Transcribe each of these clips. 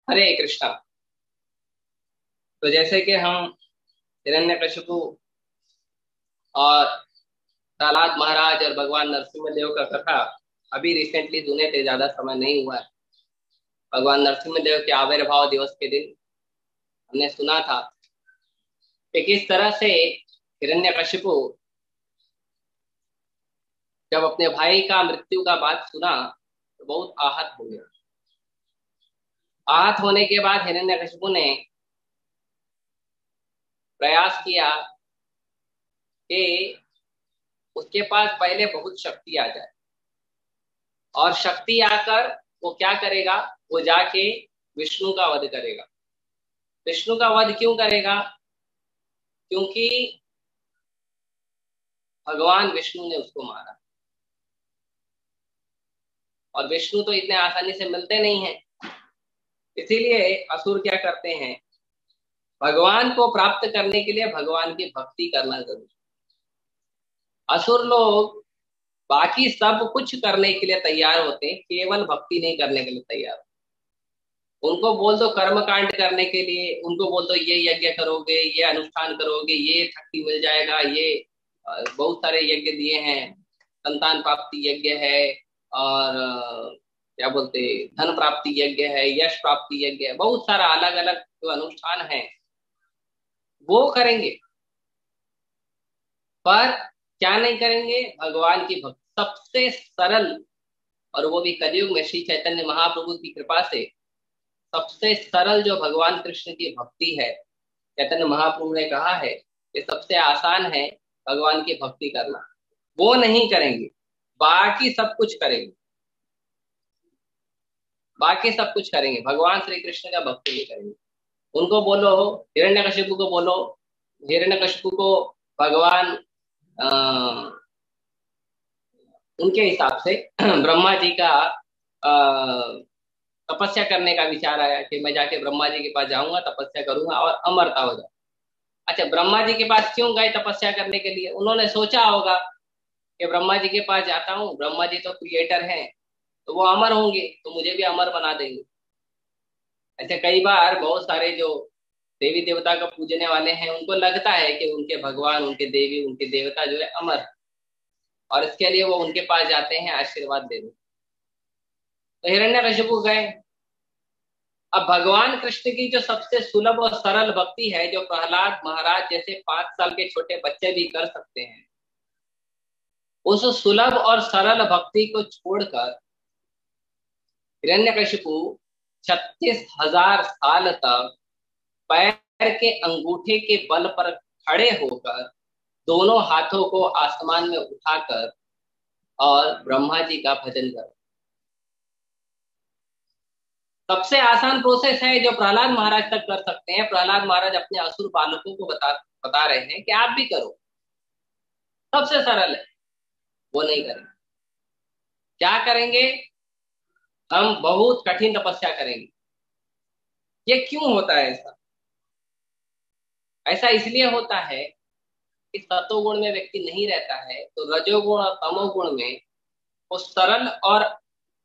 हरे कृष्णा। तो जैसे कि हम हिरण्यकशिपु और प्रहलाद महाराज और भगवान नरसिम्हा देव का कथा अभी रिसेंटली सुने थे, ज्यादा समय नहीं हुआ है। भगवान नरसिम्हा देव के आविर्भाव दिवस के दिन हमने सुना था कि किस तरह से हिरण्यकशिपु जब अपने भाई का मृत्यु का बात सुना तो बहुत आहत हो गया। आहत होने के बाद हिरण्यकशिपु ने प्रयास किया कि उसके पास पहले बहुत शक्ति आ जाए, और शक्ति आकर वो क्या करेगा, वो जाके विष्णु का वध करेगा। विष्णु का वध क्यों करेगा? क्योंकि भगवान विष्णु ने उसको मारा, और विष्णु तो इतने आसानी से मिलते नहीं हैं। इसीलिए असुर क्या करते हैं, भगवान को प्राप्त करने के लिए भगवान की भक्ति करना जरूरी। असुर लोग बाकी सब कुछ करने के लिए तैयार होते हैं, केवल भक्ति नहीं करने के लिए तैयार। उनको बोल दो कर्म कांड करने के लिए, उनको बोल दो ये यज्ञ करोगे, ये अनुष्ठान करोगे, ये शक्ति मिल जाएगा, ये बहुत सारे यज्ञ दिए हैं, संतान प्राप्ति यज्ञ है, और क्या बोलते, धन प्राप्ति यज्ञ है, यश प्राप्ति यज्ञ है, बहुत सारा अलग अलग जो अनुष्ठान है वो करेंगे। पर क्या नहीं करेंगे, भगवान की भक्ति सबसे सरल, और वो भी कलयुग में श्री चैतन्य महाप्रभु की कृपा से सबसे सरल जो भगवान कृष्ण की भक्ति है। चैतन्य महाप्रभु ने कहा है कि सबसे आसान है भगवान की भक्ति करना। वो नहीं करेंगे, बाकी सब कुछ करेंगे, बाकी सब कुछ करेंगे, भगवान श्री कृष्ण का भक्ति नहीं करेंगे। उनको बोलो, हिरण्यकशिपु को बोलो, हिरण्यकशिपु को भगवान उनके हिसाब से ब्रह्मा जी का तपस्या करने का विचार आया कि मैं जाके ब्रह्मा जी के पास जाऊंगा, तपस्या करूंगा और अमरता हो जाए। अच्छा, ब्रह्मा जी के पास क्यों गए तपस्या करने के लिए? उन्होंने सोचा होगा कि ब्रह्मा जी के पास जाता हूँ, ब्रह्मा जी तो क्रिएटर हैं, तो वो अमर होंगे तो मुझे भी अमर बना देंगे। अच्छा, कई बार बहुत सारे जो देवी देवता को पूजने वाले हैं उनको लगता है कि उनके भगवान, उनके देवी, उनके देवता जो है अमर है, और इसके लिए वो उनके पास जाते हैं आशीर्वाद देने। तो हिरण्यकशिपु गए। अब भगवान कृष्ण की जो सबसे सुलभ और सरल भक्ति है, जो प्रहलाद महाराज जैसे 5 साल के छोटे बच्चे भी कर सकते हैं, उस सुलभ और सरल भक्ति को छोड़कर हिरण्यकशिपु 36,000 साल तक पैर के अंगूठे के बल पर खड़े होकर, दोनों हाथों को आसमान में उठाकर और ब्रह्मा जी का भजन कर। सबसे आसान प्रोसेस है जो प्रहलाद महाराज तक कर सकते हैं। प्रहलाद महाराज अपने असुर बालकों को बता रहे हैं कि आप भी करो, सबसे सरल है। वो नहीं करेंगे। क्या करेंगे? हम बहुत कठिन तपस्या करेंगे। ये क्यों होता है ऐसा? ऐसा इसलिए होता है कि सतोगुण में व्यक्ति नहीं रहता है, तो रजोगुण और तमोगुण में वो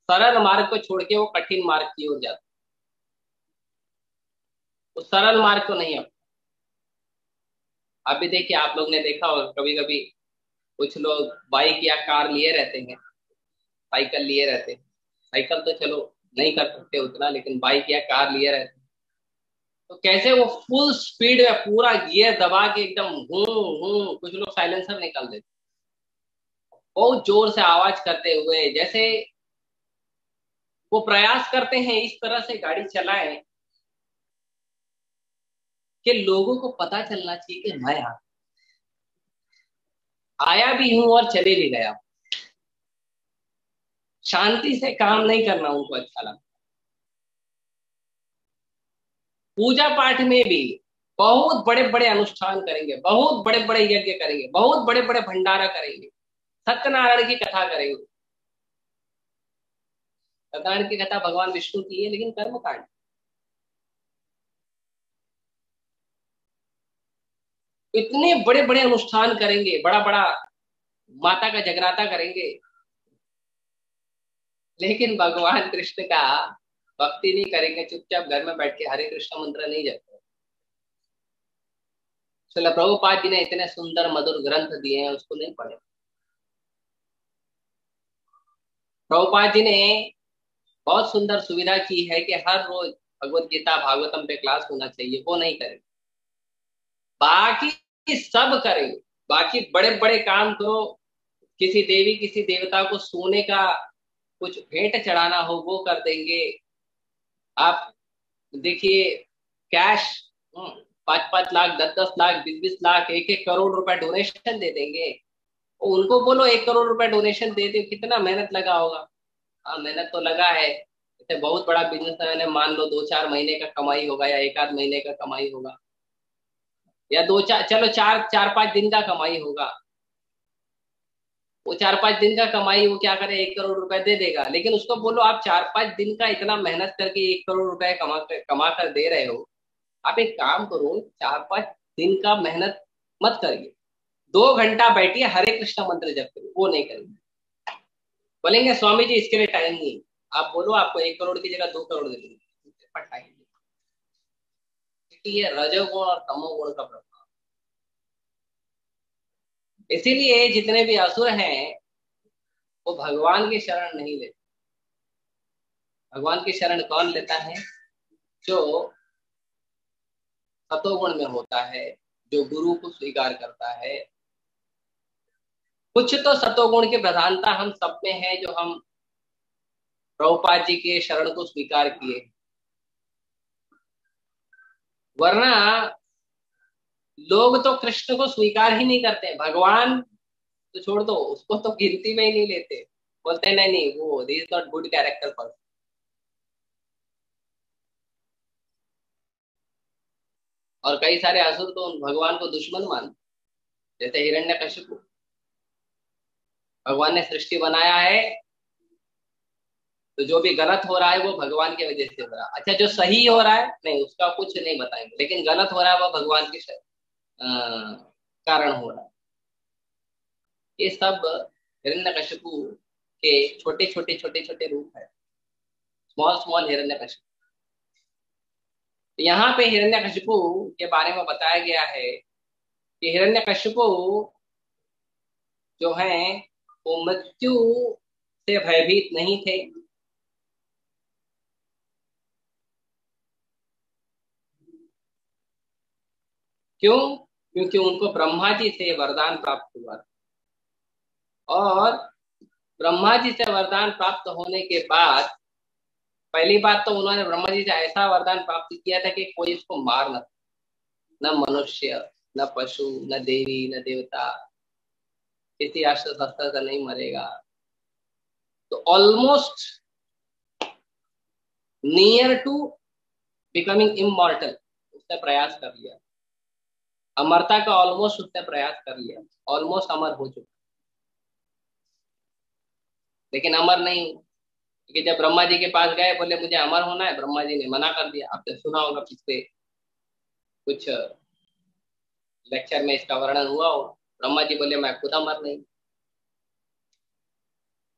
सरल मार्ग को छोड़ के वो कठिन मार्ग की ओर जाता है। वो सरल मार्ग को नहीं अपना। अभी देखिए, आप लोग ने देखा होगा कभी कभी कुछ लोग बाइक या कार लिए रहते हैं, साइकिल लिए रहते हैं। साइकिल तो चलो नहीं कर सकते उतना, लेकिन बाइक या कार लिए रहते हैं, तो कैसे वो फुल स्पीड में पूरा गियर दबा के एकदम हूं हूं, कुछ लोग साइलेंसर निकाल देते, बहुत जोर से आवाज करते हुए, जैसे वो प्रयास करते हैं इस तरह से गाड़ी चलाएं कि लोगों को पता चलना चाहिए कि मैं आया भी हूं और चले भी गया। शांति से काम नहीं करना उनको अच्छा लगता। पूजा पाठ में भी बहुत बड़े बड़े अनुष्ठान करेंगे, बहुत बड़े बड़े यज्ञ करेंगे, बहुत बड़े बड़े भंडारा करेंगे, सत्यनारायण की कथा करेंगे। सत्यनारायण की कथा भगवान विष्णु की है, लेकिन कर्म कांड। इतने बड़े बड़े अनुष्ठान करेंगे, बड़ा बड़ा माता का जगराता करेंगे, लेकिन भगवान कृष्ण का भक्ति नहीं करेंगे, चुपचाप घर में बैठ के हरे कृष्ण मंत्र नहीं जपते। चलो प्रभुपाद जी ने इतने सुंदर मधुर ग्रंथ दिए हैं, उसको नहीं पढ़े। प्रभुपाद जी ने बहुत सुंदर सुविधा की है कि हर रोज भगवत गीता भागवतम पे क्लास होना चाहिए, वो नहीं करेंगे। बाकी सब करेंगे, बाकी बड़े बड़े काम करो, किसी देवी किसी देवता को सोने का कुछ भेंट चढ़ाना हो वो कर देंगे। आप देखिए कैश 5-5 लाख 10-10 लाख 20-20 लाख 1-1 करोड़ रुपए डोनेशन दे देंगे। उनको बोलो 1 करोड़ रुपए डोनेशन दे दे, कितना मेहनत लगा होगा। हाँ मेहनत तो लगा है, जैसे बहुत बड़ा बिजनेस है, मान लो 2-4 महीने का कमाई होगा या 1 आध महीने का कमाई होगा, या 2-4 चलो 4-5 दिन का कमाई होगा। वो 4-5 दिन का कमाई वो क्या करे, 1 करोड़ रुपए दे देगा। लेकिन उसको बोलो आप 4-5 दिन का इतना मेहनत करके 1 करोड़ रुपए कमा कर दे रहे हो। आप एक काम करो, 4-5 दिन का मेहनत मत करिए, 2 घंटा बैठिए हरे कृष्ण मंत्र जप करिए, वो नहीं करेंगे। बोलेंगे स्वामी जी इसके लिए टाइम नहीं। आप बोलो आपको 1 करोड़ की जगह 2 करोड़ दे देंगे। ये रजोगुण और तमोगुण का प्रभाव। इसीलिए जितने भी असुर हैं वो भगवान की शरण नहीं लेते। भगवान की शरण कौन लेता है? जो सतोगुण में होता है, जो गुरु को स्वीकार करता है। कुछ तो सतोगुण की प्रधानता हम सब में है, जो हम प्रभुपाद जी के शरण को स्वीकार किए। वरना लोग तो कृष्ण को स्वीकार ही नहीं करते, भगवान तो छोड़ दो, उसको तो गिनती में ही नहीं लेते। बोलते नहीं नहीं वो this is not good character person. और कई सारे असुर तो उन भगवान को दुश्मन मानते, जैसे हिरण्यकशिपु। भगवान ने सृष्टि बनाया है, तो जो भी गलत हो रहा है वो भगवान की वजह से हो रहा है। अच्छा जो सही हो रहा है नहीं उसका कुछ नहीं बताएंगे, लेकिन गलत हो रहा है वो भगवान के कारण हो रहा है। ये सब हिरण्यकशिपु के छोटे रूप है, स्मॉल स्मॉल हिरण्यकशिपु। यहाँ पे हिरण्यकशिपु के बारे में बताया गया है कि हिरण्यकशिपु जो है वो मृत्यु से भयभीत नहीं थे। क्यों? क्योंकि उनको ब्रह्मा जी से वरदान प्राप्त हुआ था। और ब्रह्मा जी से वरदान प्राप्त होने के बाद पहली बात तो उन्होंने ब्रह्मा जी से ऐसा वरदान प्राप्त किया था कि कोई इसको मार न मनुष्य न पशु न देवी न देवता, किसी अस्त्र शस्त्र से नहीं मरेगा। तो almost near to becoming immortal उसने प्रयास कर लिया, अमरता का ऑलमोस्ट उसने प्रयास कर लिया, ऑलमोस्ट अमर हो चुका, लेकिन अमर नहीं हुआ। क्योंकि जब ब्रह्मा जी के पास गए बोले मुझे अमर होना है, ब्रह्मा जी ने मना कर दिया। आपने सुना होगा पिछले कुछ लेक्चर में इसका वर्णन हुआ हो। ब्रह्मा जी बोले मैं खुद अमर नहीं।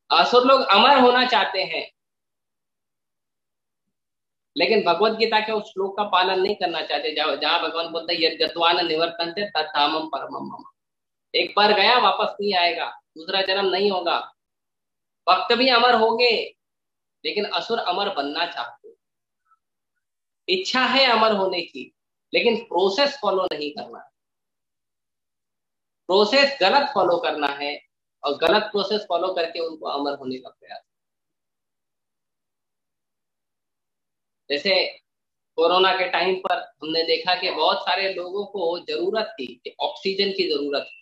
असुर लोग अमर होना चाहते हैं, लेकिन भगवत गीता के उस श्लोक का पालन नहीं करना चाहते, जहां भगवान बोलते हैं यद् गत्वा न निवर्तन्ते तद्धामम परमम मम। एक बार गया वापस नहीं आएगा, दूसरा जन्म नहीं होगा। भक्त भी अमर होंगे, लेकिन असुर अमर बनना चाहते, इच्छा है अमर होने की, लेकिन प्रोसेस फॉलो नहीं करना है। प्रोसेस गलत फॉलो करना है, और गलत प्रोसेस फॉलो करके उनको अमर होने का प्रयास। जैसे कोरोना के टाइम पर हमने देखा कि बहुत सारे लोगों को जरूरत थी कि ऑक्सीजन की जरूरत है।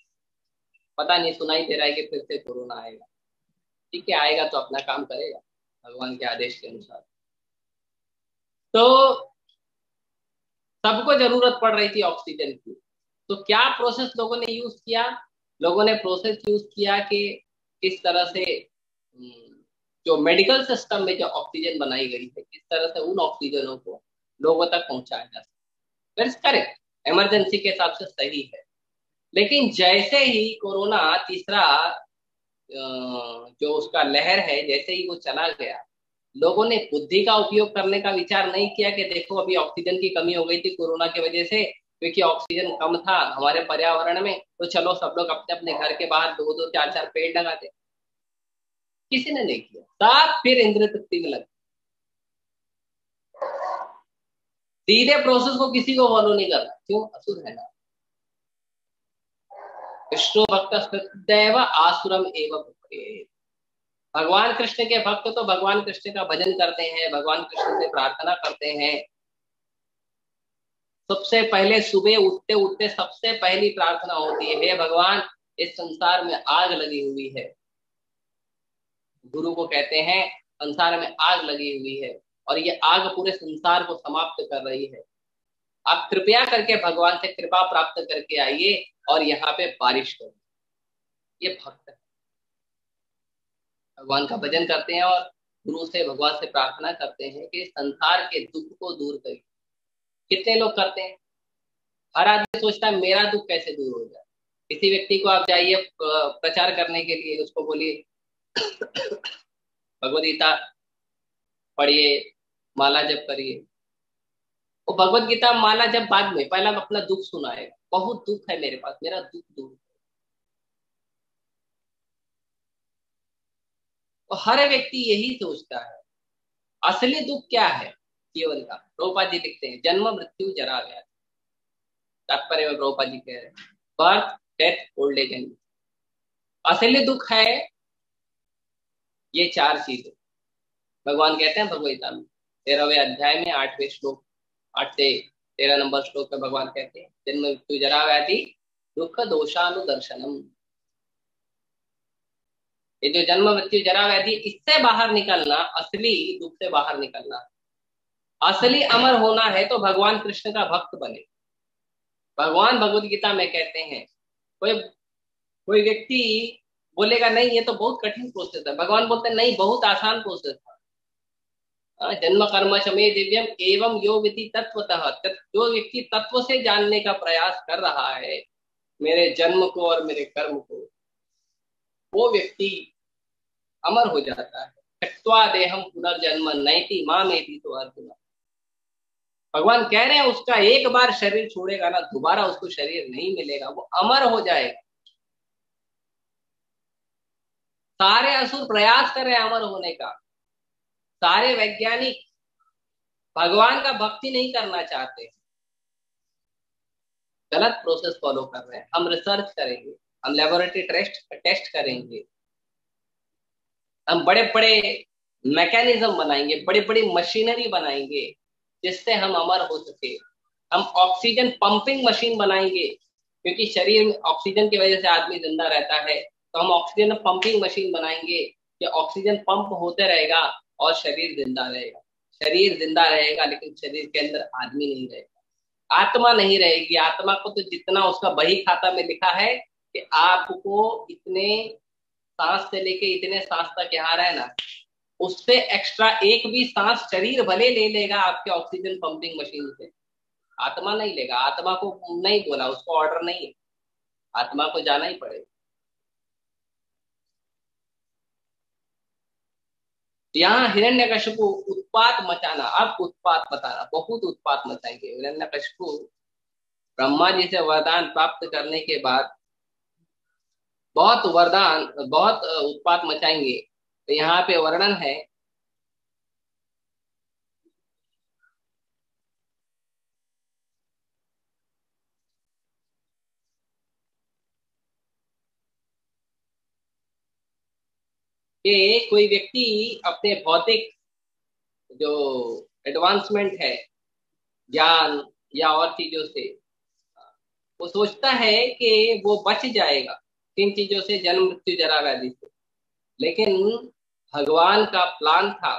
पता नहीं सुनाई दे रहा है कि फिर से कोरोना आएगा। ठीक है आएगा तो अपना काम करेगा भगवान के आदेश के अनुसार। तो सबको जरूरत पड़ रही थी ऑक्सीजन की, तो क्या प्रोसेस लोगों ने यूज किया? लोगों ने प्रोसेस यूज किया कि किस तरह से जो मेडिकल सिस्टम में जो ऑक्सीजन बनाई गई है किस तरह से उन ऑक्सीजनों को लोगों तक पहुंचाया जा सकता है। करेक्ट, इमरजेंसी के हिसाब से सही है। लेकिन जैसे ही कोरोना तीसरा जो उसका लहर है जैसे ही वो चला गया, लोगों ने बुद्धि का उपयोग करने का विचार नहीं किया कि देखो अभी ऑक्सीजन की कमी हो गई थी कोरोना की वजह से, क्योंकि ऑक्सीजन कम था हमारे पर्यावरण में, तो चलो सब लोग अपने अपने घर के बाहर दो दो चार चार पेड़ लगाते। किसी ने नहीं किया, सब फिर इंद्र तृप्ति में लगे। सीधे प्रोसेस को किसी को फॉलो नहीं करना, क्यों? असुर है ना। विष्णु भक्त सदैव आसुरम एवं भुक्ते। भगवान कृष्ण के भक्त तो भगवान कृष्ण का भजन करते हैं, भगवान कृष्ण से प्रार्थना करते हैं। सबसे पहले सुबह उठते उठते सबसे पहली प्रार्थना होती है, हे भगवान इस संसार में आग लगी हुई है। गुरु को कहते हैं संसार में आग लगी हुई है और ये आग पूरे संसार को समाप्त कर रही है, आप कृपया करके भगवान से कृपा प्राप्त करके आइए और यहाँ पे बारिश करो। ये भक्त है, भगवान का भजन करते हैं और गुरु से भगवान से प्रार्थना करते हैं कि संसार के दुख को दूर करिए। कितने लोग करते हैं? हर आदमी सोचता है मेरा दुख कैसे दूर हो जाए। किसी व्यक्ति को आप जाइए प्रचार करने के लिए, उसको बोलिए भगवद गीता पढ़िए, माला जप करिए। वो भगवद गीता माला जब बाद में, पहला अपना दुख सुनाएगा, बहुत दुख है मेरे पास, मेरा दुख दूर। तो हर व्यक्ति यही सोचता है। असली दुख क्या है जीवन का? प्रभुपाद जी लिखते हैं जन्म मृत्यु जरा व्याधि। तात्पर्य में प्रभुपाद जी कह रहे हैं birth death old age and. असली दुख है ये चार चीजें। भगवान कहते हैं भगवदगीता में 13वें अध्याय में 8वें श्लोक, 8 से 13 नंबर श्लोक में भगवान कहते हैं जन्म मृत्यु जरा व्याधि दुख दोषानुदर्शनम। ये जो जन्म मृत्यु जरा व्याधि, इससे बाहर निकलना, असली दुख से बाहर निकलना, असली अमर होना है तो भगवान कृष्ण का भक्त बने। भगवान भगवद गीता में कहते हैं, कोई कोई व्यक्ति बोलेगा नहीं ये तो बहुत कठिन प्रोसेस है, भगवान बोलते हैं नहीं बहुत आसान प्रोसेस है। जन्म कर्म शमे दिव्यम एवं यो विधि तत्वतः, जो व्यक्ति तत्व से जानने का प्रयास कर रहा है मेरे जन्म को और मेरे कर्म को, वो व्यक्ति अमर हो जाता है। त्यक्त्वा देहम पुनर्जन्म नैति मामेति तो अर्जुन। भगवान कह रहे हैं उसका एक बार शरीर छोड़ेगा ना, दोबारा उसको शरीर नहीं मिलेगा, वो अमर हो जाएगा। सारे असुर प्रयास कर रहे हैं अमर होने का, सारे वैज्ञानिक भगवान का भक्ति नहीं करना चाहते, गलत प्रोसेस फॉलो कर रहे हैं। हम रिसर्च करेंगे, हम लेबोरेटरी टेस्ट करेंगे, हम बड़े बड़े मैकेनिज्म बनाएंगे, बड़ी बड़ी मशीनरी बनाएंगे जिससे हम अमर हो सके। हम ऑक्सीजन पंपिंग मशीन बनाएंगे, क्योंकि शरीर में ऑक्सीजन की वजह से आदमी जिंदा रहता है, तो हम ऑक्सीजन पंपिंग मशीन बनाएंगे कि ऑक्सीजन पंप होते रहेगा और शरीर जिंदा रहेगा। शरीर जिंदा रहेगा लेकिन शरीर के अंदर आदमी नहीं रहेगा, आत्मा नहीं रहेगी। आत्मा को तो जितना उसका बही खाता में लिखा है कि आपको इतने सांस से लेके इतने सांस तक यहाँ रहना, उससे एक्स्ट्रा एक भी सांस शरीर भले ले लेगा आपके ऑक्सीजन पंपिंग मशीन से, आत्मा नहीं लेगा। आत्मा को नहीं बोला, उसको ऑर्डर नहीं है, आत्मा को जाना ही पड़ेगा। यहाँ हिरण्यकशिपु उत्पात मचाना, अब उत्पात बताना, बहुत उत्पात मचाएंगे हिरण्यकशिपु। ब्रह्मा जी से वरदान प्राप्त करने के बाद बहुत वरदान, बहुत उत्पात मचाएंगे। तो यहाँ पे वर्णन है कि कोई व्यक्ति अपने भौतिक जो एडवांसमेंट है, ज्ञान या और चीजों से, वो सोचता है कि वो बच जाएगा किन चीजों से, जन्म मृत्यु जरा व्याधि से। लेकिन भगवान का प्लान था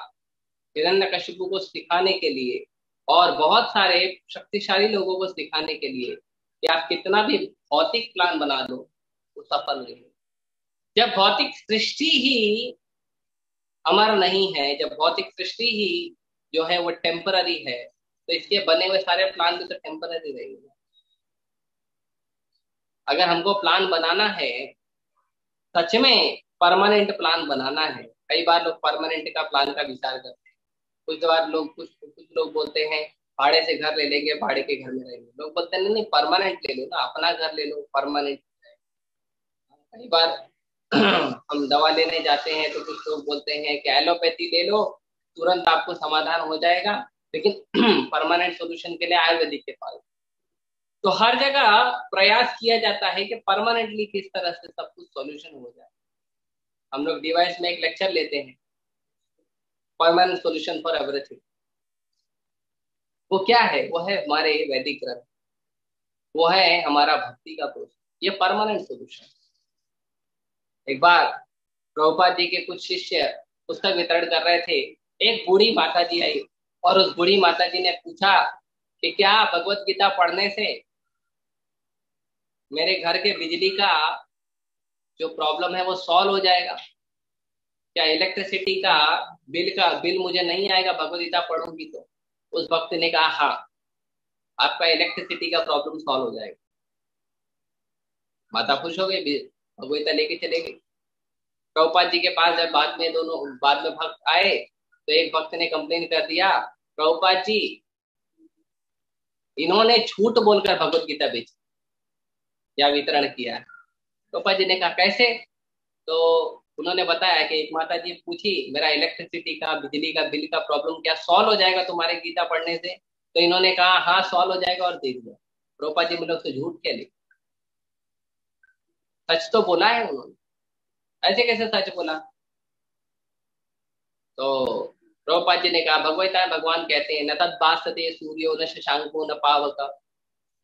हिरण्यकशिपु को सिखाने के लिए और बहुत सारे शक्तिशाली लोगों को सिखाने के लिए कि आप कितना भी भौतिक प्लान बना लो वो सफल नहीं। जब भौतिक सृष्टि ही अमर नहीं है, जब भौतिक सृष्टि ही जो है वो टेम्पररी है, तो इसके बने हुए सारे प्लान भी तो टेम्पररी रहेंगे। अगर हमको प्लान बनाना है, सच में परमानेंट प्लान बनाना है, कई बार लोग परमानेंट का प्लान का विचार करते हैं, कुछ बार लोग कुछ लोग बोलते हैं भाड़े से घर ले लेंगे, भाड़े के घर में रहेंगे। लोग बोलते हैं नहीं परमानेंट ले लो ना, अपना घर ले लो परमानेंट। कई बार हम दवा लेने जाते हैं तो कुछ लोग बोलते हैं कि एलोपैथी ले लो, तुरंत आपको समाधान हो जाएगा, लेकिन परमानेंट सॉल्यूशन के लिए आयुर्वेदिक के पास। तो हर जगह प्रयास किया जाता है कि परमानेंटली किस तरह से सब कुछ सॉल्यूशन हो जाए। हम लोग डिवाइस में एक लेक्चर लेते हैं, परमानेंट सॉल्यूशन फॉर एवरीथिंग। वो क्या है? वो है हमारे वैदिक ग्रंथ, वो है हमारा भक्ति का प्रोसेस, ये परमानेंट सॉल्यूशन। एक बार प्रभुपाद जी के कुछ शिष्य पुस्तक वितरण कर रहे थे, एक बूढ़ी माता जी आई और उस बूढ़ी माता जी ने पूछा कि क्या भगवत गीता पढ़ने से मेरे घर के बिजली का जो प्रॉब्लम है वो सॉल्व हो जाएगा? क्या इलेक्ट्रिसिटी का बिल मुझे नहीं आएगा भगवत गीता पढ़ूंगी तो? उस भक्त ने कहा हाँ, आपका इलेक्ट्रिसिटी का प्रॉब्लम सॉल्व हो जाएगा। माता खुश हो गई, भगवत गीता लेके चले गई। प्रभुपाद जी के पास जब बाद में भक्त आए तो एक भक्त ने कंप्लेन कर दिया, प्रभुपाद जी इन्होंने झूठ बोलकर भगवत गीता बेची या वितरण किया है। प्रभुपाद जी ने कहा कैसे? तो उन्होंने बताया कि एक माता जी पूछी मेरा इलेक्ट्रिसिटी का बिजली का बिल का प्रॉब्लम क्या सॉल्व हो जाएगा तुम्हारे गीता पढ़ने से? तो इन्होंने कहा हाँ सॉल्व हो जाएगा और दे दिया। प्रभुपाद जी बोले उससे झूठ क्या लिखा? सच तो बोला है उन्होंने, ऐसे कैसे सच बोला? तो प्रभुपाद जी ने कहा भगवता भगवान कहते हैं न तद भासते सूर्यो न शशांको न पावक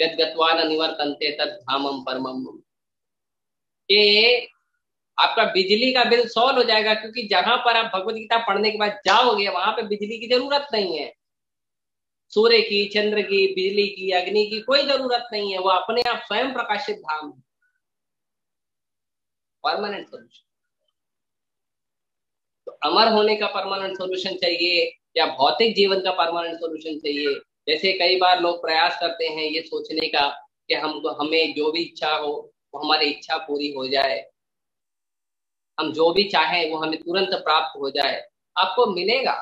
यद गत्वा न निवर्तन्ते तद धामम परमम। कि आपका बिजली का बिल सॉल्व हो जाएगा, क्योंकि जहां पर आप भगवत गीता पढ़ने के बाद जाओगे वहां पे बिजली की जरूरत नहीं है। सूर्य की, चंद्र की, बिजली की, अग्नि की कोई जरूरत नहीं है, वो अपने आप स्वयं प्रकाशित धाम है। Permanent solution. तो अमर होने का परमानेंट सोल्यूशन चाहिए या भौतिक जीवन का परमानेंट सोल्यूशन चाहिए? जैसे कई बार लोग प्रयास करते हैं ये सोचने का कि हमें जो भी इच्छा हो वो हमारी इच्छा पूरी हो जाए, हम जो भी चाहें वो हमें तुरंत प्राप्त हो जाए। आपको मिलेगा,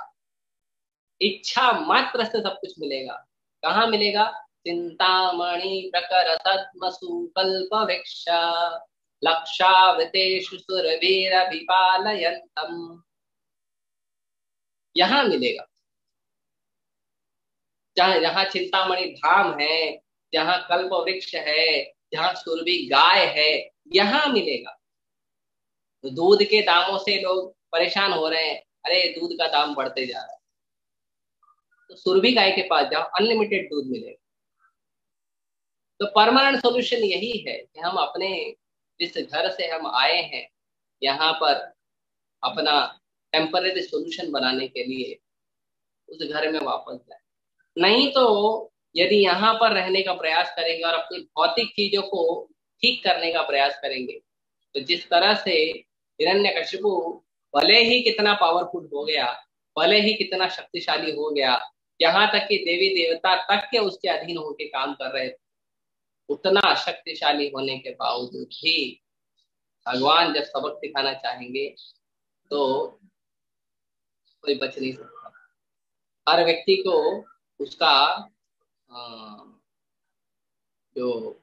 इच्छा मात्र से सब कुछ मिलेगा। कहाँ मिलेगा? चिंतामणि प्रकर तद्मसु कल्प वृक्ष लक्षावतेषु सुरवीर विपालयन्तम, यहाँ मिलेगा। जहाँ जहाँ चिंतामणि धाम है, जहाँ कल्प वृक्ष है, जहाँ सुरभि गाय है, यहाँ मिलेगा। तो दूध के दामों से लोग परेशान हो रहे हैं, अरे दूध का दाम बढ़ते जा रहा है, तो सुरभि गाय के पास जाओ, अनलिमिटेड दूध मिलेगा। तो परमानेंट सॉल्यूशन यही है कि हम अपने जिस घर से हम आए हैं यहाँ पर अपना टेम्पररी सॉल्यूशन बनाने के लिए उस घर में वापस जाए। नहीं तो यदि यहाँ पर रहने का प्रयास करेंगे और अपनी भौतिक चीजों को ठीक करने का प्रयास करेंगे, तो जिस तरह से हिरण्यकशिपु भले ही कितना पावरफुल हो गया, भले ही कितना शक्तिशाली हो गया, यहाँ तक कि देवी देवता तक के उसके अधीन होकर काम कर रहे थे, उतना शक्तिशाली होने के बावजूद भी भगवान जब सबक सिखाना चाहेंगे तो कोई बच नहीं सकता। हर व्यक्ति को उसका जो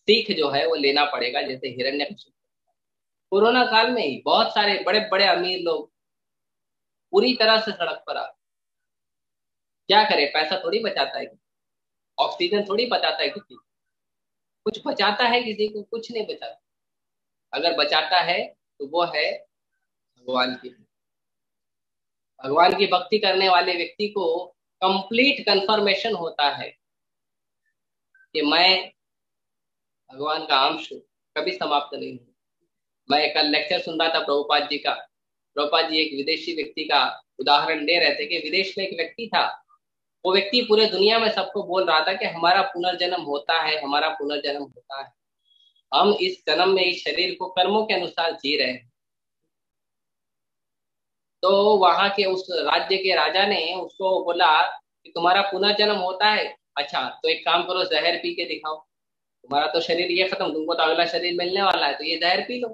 सीख जो है वो लेना पड़ेगा। जैसे हिरण्यकशिपु कोरोना काल में ही बहुत सारे बड़े बड़े अमीर लोग पूरी तरह से सड़क पर आ, क्या करे? पैसा थोड़ी बचाता है, ऑक्सीजन थोड़ी बचाता है, किसी कुछ बचाता है? किसी को कुछ नहीं बचाता। अगर बचाता है तो वो है भगवान की। भगवान की भक्ति करने वाले व्यक्ति को कंप्लीट कंफर्मेशन होता है कि मैं भगवान का अंश हूं, कभी समाप्त नहीं हूं। मैं कल लेक्चर सुन रहा था प्रभुपाद जी का। प्रभुपाद जी एक विदेशी व्यक्ति का उदाहरण दे रहे थे कि विदेश में एक व्यक्ति था, वो व्यक्ति पूरे दुनिया में सबको बोल रहा था कि हमारा पुनर्जन्म होता है, हमारा पुनर्जन्म होता है, हम इस जन्म में इस शरीर को कर्मों के अनुसार जी रहे हैं। तो वहां के उस राज्य के राजा ने उसको बोला कि तुम्हारा पुनर्जन्म होता है, अच्छा तो एक काम करो, जहर पी के दिखाओ, तुम्हारा तो शरीर ये खत्म, तुमको तो अगला शरीर मिलने वाला है, तो ये जहर पी लो।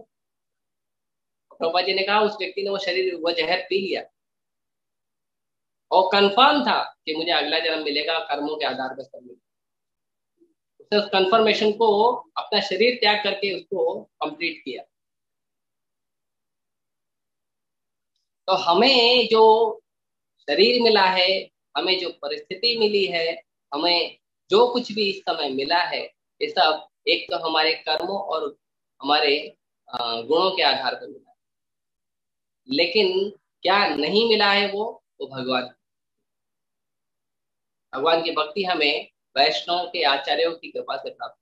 प्रभुपाद जी ने कहा उस व्यक्ति ने वो जहर पी लिया और कंफर्म था कि मुझे अगला जन्म मिलेगा, कर्मों के आधार पर सब मिलेगा। उसने उस कंफर्मेशन को अपना शरीर त्याग करके उसको कंप्लीट किया। तो हमें जो शरीर मिला है, हमें जो परिस्थिति मिली है, हमें जो कुछ भी इस समय मिला है, ये सब एक तो हमारे कर्मों और हमारे गुणों के आधार पर मिला है। लेकिन क्या नहीं मिला है वो भगवान, भगवान की भक्ति हमें वैष्णव के आचार्यों की कृपा से प्राप्त,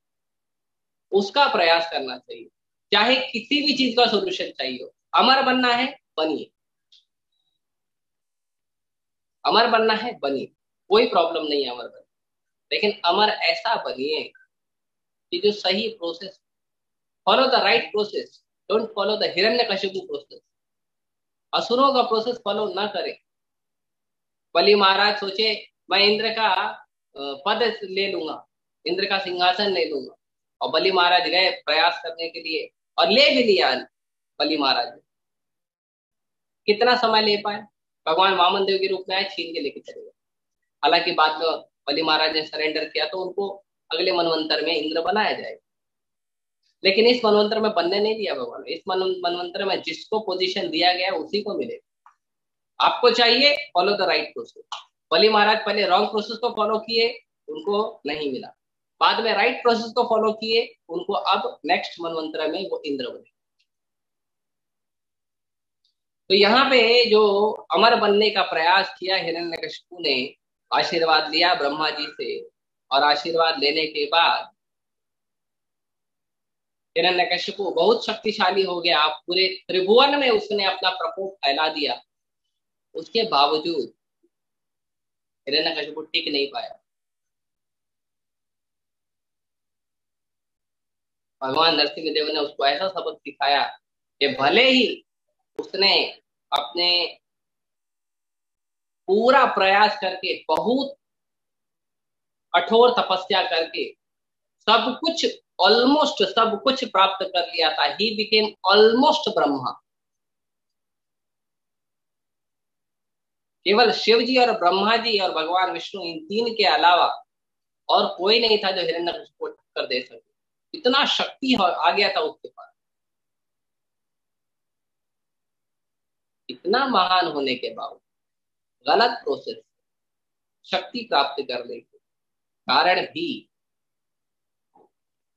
उसका प्रयास करना चाहिए। चाहे किसी भी चीज का सोल्यूशन चाहिए हो, अमर बनना है बनिए, अमर बनना है बनिए, कोई प्रॉब्लम नहीं है अमर बनने, लेकिन अमर ऐसा बनिए कि जो सही process, follow the right process, don't follow the Hiranyakashipu process. असुरों का प्रोसेस फॉलो ना करें। बलि महाराज सोचे मैं इंद्र का पद ले लूंगा, इंद्र का सिंहासन ले लूंगा, और बलि महाराज गए प्रयास करने के लिए और ले भी लिया बलि महाराज ने। कितना समय ले पाए? भगवान वामन देव के रूप में आए, छीन के लेके चले गए। हालांकि बाद में बलि महाराज ने सरेंडर किया तो उनको अगले मनवंतर में इंद्र बनाया जाएगा, लेकिन इस मनवंतर में बनने नहीं दिया भगवान। इस मनवंतर में जिसको पोजीशन दिया गया उसी को मिलेगा। आपको चाहिए फॉलो द राइट प्रोसेस। बलि महाराज पहले रॉन्ग प्रोसेस को फॉलो किए, उनको नहीं मिला, बाद में राइट प्रोसेस को फॉलो किए, उनको अब नेक्स्ट मनवंतर में वो इंद्र बने। तो यहाँ पे जो अमर बनने का प्रयास किया हिरण्यकशिपु ने, आशीर्वाद लिया ब्रह्मा जी से, और आशीर्वाद लेने के बाद हिरण्यकशिपु बहुत शक्तिशाली हो गया। पूरे त्रिभुवन में उसने अपना प्रकोप फैला दिया। उसके बावजूद हिरण्यकशिपु टिक नहीं पाया। भगवान नरसिंह देव ने उसको ऐसा सबक सिखाया कि भले ही उसने अपने पूरा प्रयास करके, बहुत कठोर तपस्या करके सब कुछ, ऑलमोस्ट सब कुछ प्राप्त कर लिया था, ही बिकेम ऑलमोस्ट ब्रह्मा। केवल शिव जी और ब्रह्मा जी और भगवान विष्णु, इन तीन के अलावा और कोई नहीं था जो हिरण्यकशिपु को टक्कर दे सके। इतना शक्ति आ गया था उसके पास। इतना महान होने के बावजूद गलत प्रोसेस शक्ति प्राप्त करने के कारण भी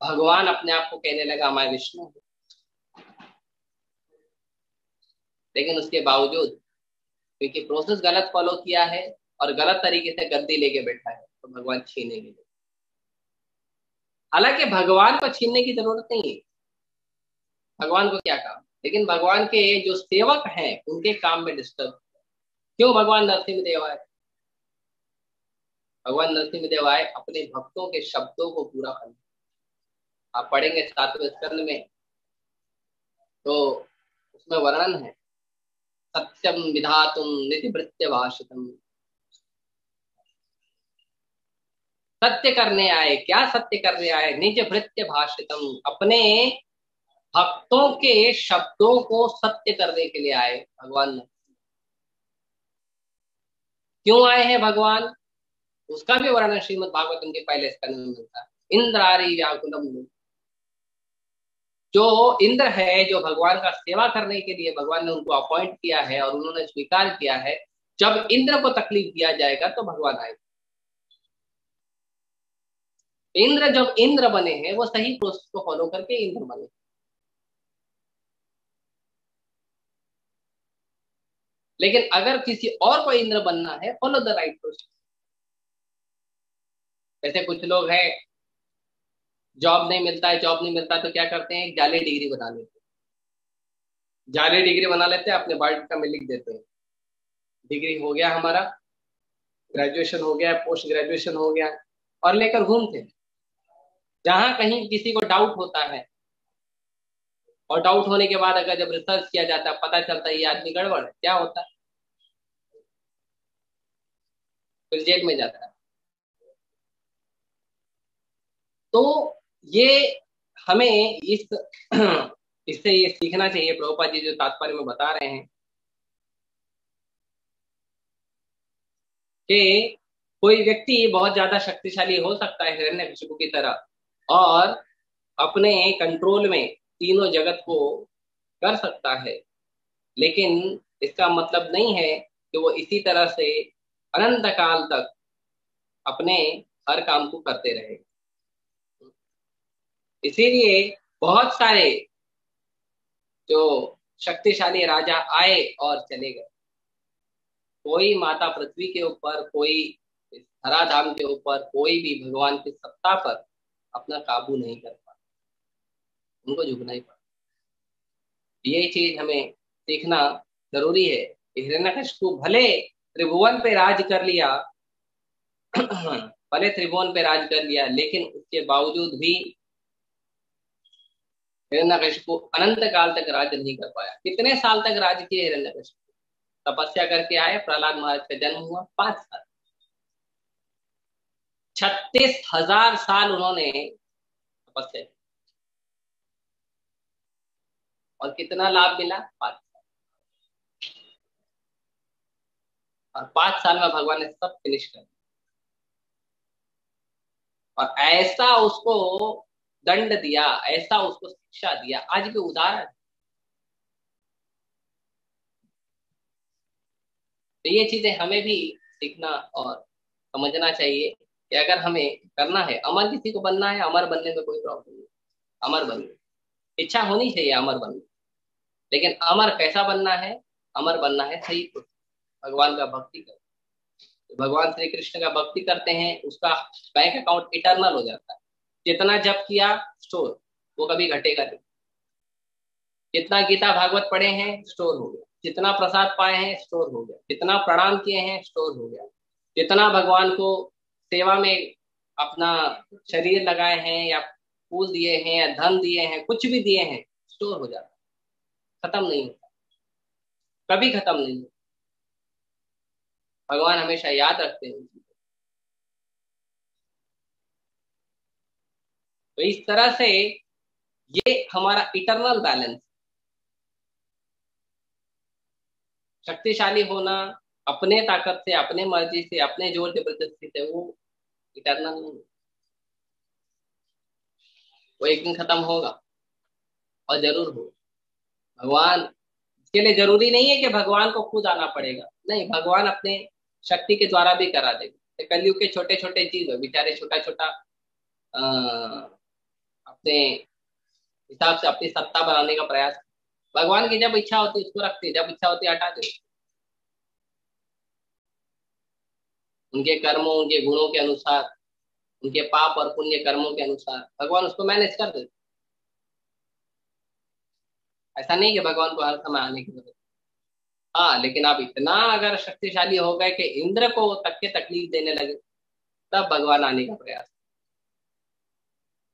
भगवान अपने आप को कहने लगा मैं विष्णु हूं। लेकिन उसके बावजूद क्योंकि प्रोसेस गलत फॉलो किया है और गलत तरीके से गद्दी लेके बैठा है, तो भगवान छीनेंगे। हालांकि भगवान को छीनने की जरूरत नहीं है, भगवान को क्या काम, लेकिन भगवान के जो सेवक हैं उनके काम में डिस्टर्ब। क्यों भगवान नरसिंह देव आए? भगवान नरसिंह देव आए अपने भक्तों के शब्दों को पूरा करने। आप पढ़ेंगे 7वें स्कंद में, तो उसमें वर्णन है, सत्यम विधातुम नितिभृत्य भाषितम। सत्य करने आए। क्या सत्य करने आए? निज भृत्य भाषितम, अपने भक्तों के शब्दों को सत्य करने के लिए आए भगवान। क्यों आए हैं भगवान? उसका भी वर्णन श्रीमद् भागवतम के पहले स्कंद में मिलता है। इंद्रारी व्याकुलम, जो इंद्र है, जो भगवान का सेवा करने के लिए भगवान ने उनको अपॉइंट किया है और उन्होंने स्वीकार किया है, जब इंद्र को तकलीफ दिया जाएगा तो भगवान आएगा। इंद्र जब इंद्र बने हैं, वो सही प्रोसेस को फॉलो करके इंद्र बने। लेकिन अगर किसी और को इंद्र बनना है, फॉलो द राइट प्रोसेस। जैसे कुछ लोग हैं, जॉब नहीं मिलता है, जॉब नहीं मिलता तो क्या करते हैं, जाली डिग्री बना लेते हैं। जाली डिग्री बना लेते हैं, अपने बायोडाटा में लिख देते हैं डिग्री हो गया हमारा, ग्रेजुएशन हो गया, पोस्ट ग्रेजुएशन हो गया, और लेकर घूमते हैं। जहां कहीं किसी को डाउट होता है, और डाउट होने के बाद अगर जब रिसर्च किया जाता है, पता चलता है ये आदमी गड़बड़ है, क्या होता है? फिर जेल में जाता है। तो ये हमें इस इससे ये सीखना चाहिए, प्रभुपाद जी जो तात्पर्य में बता रहे हैं कि कोई व्यक्ति बहुत ज्यादा शक्तिशाली हो सकता है हिरण्यकशिपु की तरह और अपने कंट्रोल में तीनों जगत को कर सकता है, लेकिन इसका मतलब नहीं है कि वो इसी तरह से अनंत काल तक अपने हर काम को करते रहे। इसीलिए बहुत सारे जो शक्तिशाली राजा आए और चले गए, कोई माता पृथ्वी के ऊपर, कोई इस धराधाम के ऊपर, कोई भी भगवान की सत्ता पर अपना काबू नहीं कर पाता, उनको झुकना ही पड़ा। ये चीज हमें सीखना जरूरी है। हिरण्यकशिपु भले त्रिभुवन पे राज कर लिया भले त्रिभुवन पे राज कर लिया, लेकिन उसके बावजूद भी हिरण्यकशिपु अनंत काल तक राज नहीं कर पाया। कितने साल तक राज किए हिरण्यकशिपु? तपस्या करके आए, प्रहलाद महाराज का जन्म हुआ 5 साल, 36,000 साल उन्होंने तपस्या की और कितना लाभ मिला? 5 साल। और 5 साल में भगवान ने सब फिनिश कर दिया और ऐसा उसको दंड दिया, ऐसा उसको शिक्षा दिया। आज भी उदाहरण। तो ये चीजें हमें भी सीखना और समझना चाहिए कि अगर हमें करना है, अमर किसी को बनना है, अमर बनने में कोई प्रॉब्लम नहीं। अमर बनने इच्छा होनी चाहिए, अमर बनने। लेकिन अमर कैसा बनना है? अमर बनना है सही कुछ, भगवान का भक्ति कर। तो भगवान श्री कृष्ण का भक्ति करते हैं, उसका बैंक अकाउंट इटर्नल हो जाता है। जितना जप किया स्टोर, वो कभी घटेगा नहीं। जितना गीता भागवत पढ़े हैं स्टोर हो गया, जितना प्रसाद पाए हैं स्टोर हो गया, जितना प्रणाम किए हैं स्टोर हो गया, जितना भगवान को सेवा में अपना शरीर लगाए हैं या फूल दिए हैं या धन दिए हैं, कुछ भी दिए हैं, स्टोर हो जाता है, खत्म नहीं होता, कभी खत्म नहीं होता। भगवान हमेशा याद रखते हैं। तो इस तरह से ये हमारा इटरनल बैलेंस, शक्तिशाली होना अपने ताकत से, अपने मर्जी से, अपने जोर जबरदस्ती से, वो इटरनल नहीं, वो एक दिन खत्म होगा और जरूर होगा। भगवान इसके लिए जरूरी नहीं है कि भगवान को खुद आना पड़ेगा, नहीं, भगवान अपने शक्ति के द्वारा भी करा देगा। कलयुग के छोटे छोटे चीज है, बेचारे छोटा छोटा अपने हिसाब से अपनी सत्ता बनाने का प्रयास। भगवान की जब इच्छा होती है उसको रखते, जब इच्छा होती है हटा देते। उनके कर्मों, उनके गुणों के अनुसार, उनके पाप और पुण्य कर्मों के अनुसार भगवान उसको मैनेज कर देते। ऐसा नहीं कि भगवान को हर समय आने की जरूरत। हाँ, लेकिन आप इतना अगर शक्तिशाली हो गए कि इंद्र को तक के तकलीफ देने लगे, तब भगवान आने का प्रयास।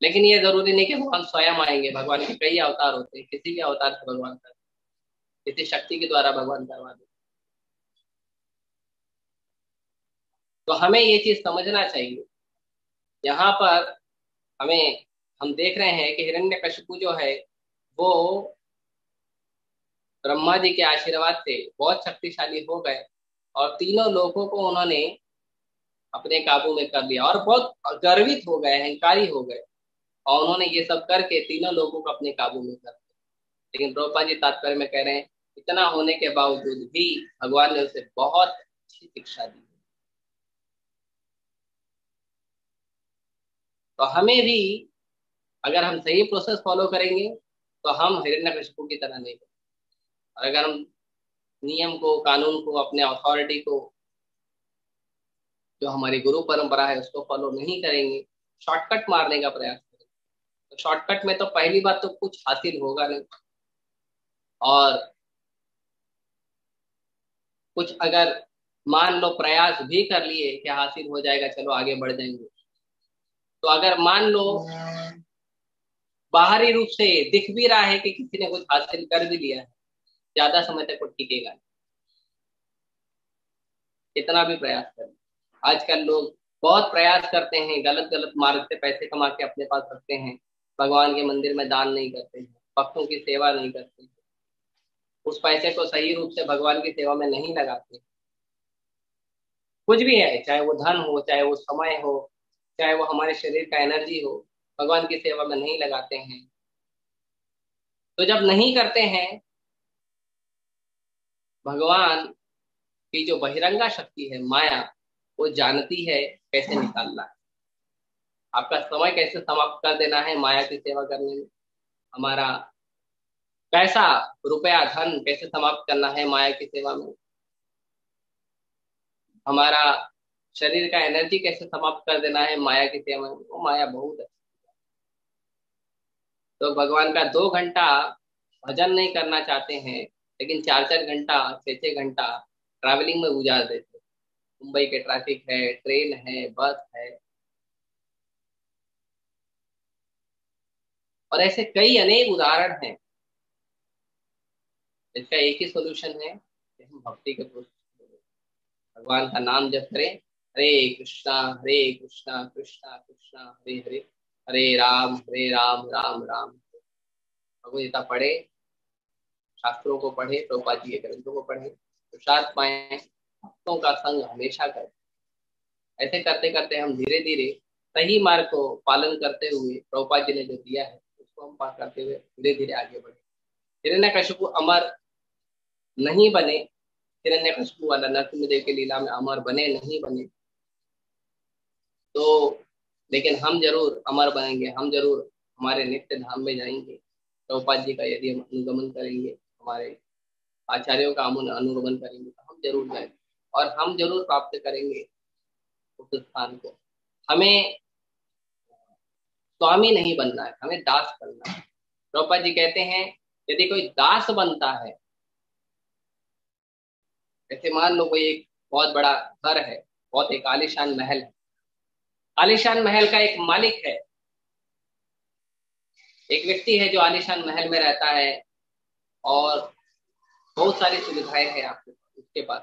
लेकिन ये जरूरी नहीं कि भगवान स्वयं आएंगे। भगवान के कई अवतार होते हैं, किसी भी अवतार से भगवान कर, किसी शक्ति के द्वारा भगवान करवा दे। तो हमें ये चीज समझना चाहिए। यहाँ पर हमें, हम देख रहे हैं कि हिरण्यकशिपु जो है वो ब्रह्मा जी के आशीर्वाद से बहुत शक्तिशाली हो गए और तीनों लोगों को उन्होंने अपने काबू में कर लिया और बहुत गर्वित हो गए, अहंकारी हो गए, और उन्होंने ये सब करके तीनों लोगों को अपने काबू में कर लिया। लेकिन द्रौपदी जी तात्पर्य में कह रहे हैं, इतना होने के बावजूद भी भगवान ने उसे बहुत अच्छी शिक्षा दी। तो हमें भी, अगर हम सही प्रोसेस फॉलो करेंगे तो हम हिरण्यकशिपु की तरह नहीं करेंगे। और अगर हम नियम को, कानून को, अपने अथॉरिटी को, जो हमारी गुरु परंपरा है उसको फॉलो नहीं करेंगे, शॉर्टकट मारने का प्रयास करेंगे, तो शॉर्टकट में तो पहली बात तो कुछ हासिल होगा नहीं, और कुछ अगर मान लो प्रयास भी कर लिए कि हासिल हो जाएगा, चलो आगे बढ़ जाएंगे, तो अगर मान लो बाहरी रूप से दिख भी रहा है कि किसी ने कुछ हासिल कर भी लिया है, ज्यादा समय तक वो टिकेगा नहीं, कितना भी प्रयास करें। आजकल लोग बहुत प्रयास करते हैं, गलत गलत मार्ग से पैसे कमा के अपने पास रखते हैं, भगवान के मंदिर में दान नहीं करते हैं, भक्तों की सेवा नहीं करते हैं, उस पैसे को सही रूप से भगवान की सेवा में नहीं लगाते, कुछ भी है, चाहे वो धन हो, चाहे वो समय हो, चाहे वो हमारे शरीर का एनर्जी हो, भगवान की सेवा में नहीं लगाते हैं। तो जब नहीं करते हैं, भगवान की जो बहिरंगा शक्ति है माया, वो जानती है कैसे निकालना है, आपका समय कैसे समाप्त कर देना है माया की सेवा करने में, हमारा पैसा, रुपया, धन कैसे समाप्त करना है माया की सेवा में, हमारा शरीर का एनर्जी कैसे समाप्त कर देना है माया की सेवा में, वो माया बहुत है। तो भगवान का 2 घंटा भजन नहीं करना चाहते हैं, लेकिन 4-4 घंटा, 6-6 घंटा ट्रैवलिंग में गुजार देते हैं। मुंबई के ट्रैफिक है, ट्रेन है, बस है, और ऐसे कई अनेक उदाहरण हैं। इसका एक ही सोल्यूशन है कि हम भक्ति के पुरुष भगवान का नाम जप करें। हरे कृष्णा कृष्णा कृष्णा हरे हरे, हरे राम राम राम। भगवद गीता पढ़े, शास्त्रों को पढ़े, प्रभुपाद जी के ग्रंथों को पढ़े, पुरुषार्थ पाए, भक्तों का संग हमेशा करें। ऐसे करते करते हम धीरे धीरे सही मार्ग को पालन करते हुए, प्रभुपाद जी ने जो दिया है उसको हम पास करते हुए धीरे धीरे आगे बढ़े। हिरण्यकशिपु अमर नहीं बने, हिरण्यकशिपु वाला नरसिंहदेव की लीला में अमर बने नहीं बने, तो लेकिन हम जरूर अमर बनेंगे, हम जरूर हमारे नित्य धाम में जाएंगे। प्रभुपाद जी का यदि हम अनुगमन करेंगे, हमारे आचार्यों का हम अनुगमन करेंगे, तो हम जरूर जाएंगे और हम जरूर प्राप्त करेंगे उस स्थान को। हमें स्वामी नहीं बनना है, हमें दास बनना है। प्रभुपाद जी कहते हैं यदि कोई दास बनता है, जैसे मान लो कोई एक बहुत बड़ा घर है, बहुत एक आलीशान महल है, आलीशान महल का एक मालिक है, एक व्यक्ति है जो आलीशान महल में रहता है और बहुत सारी सुविधाएं हैं आपके उसके पास।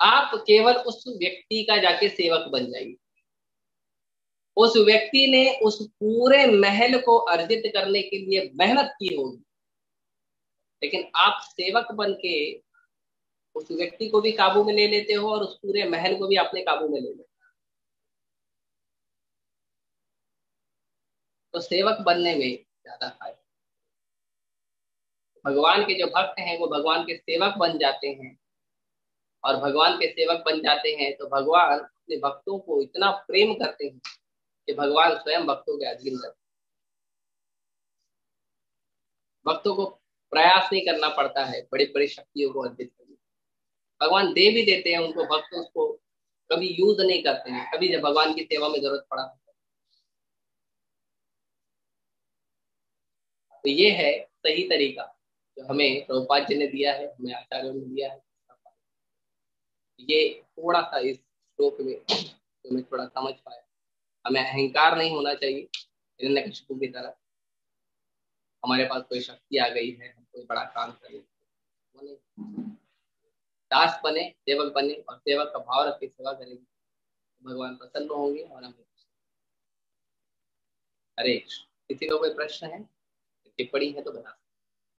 आप केवल उस व्यक्ति का जाके सेवक बन जाइए। उस व्यक्ति ने उस पूरे महल को अर्जित करने के लिए मेहनत की होगी, लेकिन आप सेवक बन के उस व्यक्ति को भी काबू में ले लेते हो और उस पूरे महल को भी अपने काबू में ले लेते हो। तो सेवक बनने में ज्यादा फायदा। भगवान के जो भक्त हैं वो भगवान के सेवक बन जाते हैं, और भगवान के सेवक बन जाते हैं तो भगवान अपने भक्तों को इतना प्रेम करते हैं कि भगवान स्वयं भक्तों के अधीन करते हैं। भक्तों को प्रयास नहीं करना पड़ता है बड़ी बड़ी शक्तियों को अर्जित करने, भगवान दे भी देते हैं उनको, भक्त उसको कभी यूज नहीं करते हैं, कभी जब भगवान की सेवा में जरूरत पड़ा। तो ये है सही तरीका जो हमें प्रभुपाद जी ने दिया है, हमें आचार्यों ने दिया है। ये थोड़ा सा इस श्लोक में तो मैं थोड़ा समझ पाया। हमें अहंकार नहीं होना चाहिए हिरण्यकशिपु की तरह, हमारे पास कोई शक्ति आ गई है, हम कोई बड़ा काम करें, वो नहीं। दास बने, सेवक बने और सेवक का भाव रख के सेवा करेंगे, भगवान प्रसन्न होंगे और हमें। हरे कृष्ण। किसी का कोई प्रश्न है, टिप्पणी है तो बता।